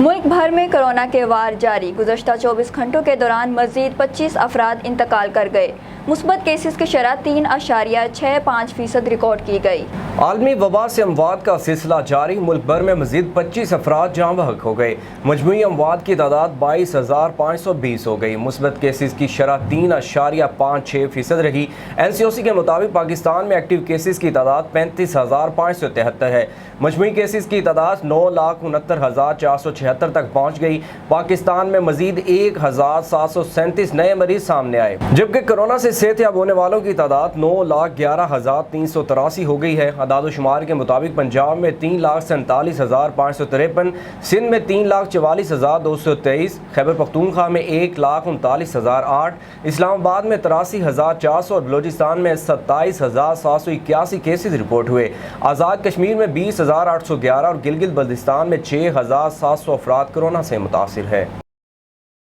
मुल्क भर में कोरोना के वार जारी। गुज़श्ता 24 घंटों के दौरान मज़ीद 25 अफराद इंतकाल कर गए। मुस्बत केसेस की शरह 3.65% रिकॉर्ड की गई। आलमी वबा से अमवात का सिलसिला जारी। मुल्क भर में मज़ीद 25 अफराद जाँ बहक हो गए। मजमूई अमवात की तादाद 22,520 हो गई। मुस्बत केसेस की शरह 3.56% रही। NCOC के मुताबिक पाकिस्तान में एक्टिव केसेस की तादाद 35,573 है। मजमूई केसेस की तादाद 9,69,476 तक पहुँच गई। पाकिस्तान में मज़ीद 1,737 नए मरीज सामने आए, जबकि कोरोना से सेहतयाब होने वालों की तादाद 9,11,383 हो गई है। अदाद शुमार के मुताबिक पंजाब में 3,47,553, सिंध में 3,44,223, खैबर पख्तूनख्वा में 1,39,008, इस्लामाबाद में 83,400 और बलोचिस्तान में 27,781 केसेस रिपोर्ट हुए। आज़ाद कश्मीर में 20,811 और गिलगित बल्तिस्तान में 6,700 अफराद कोरोना से मुतासिर है।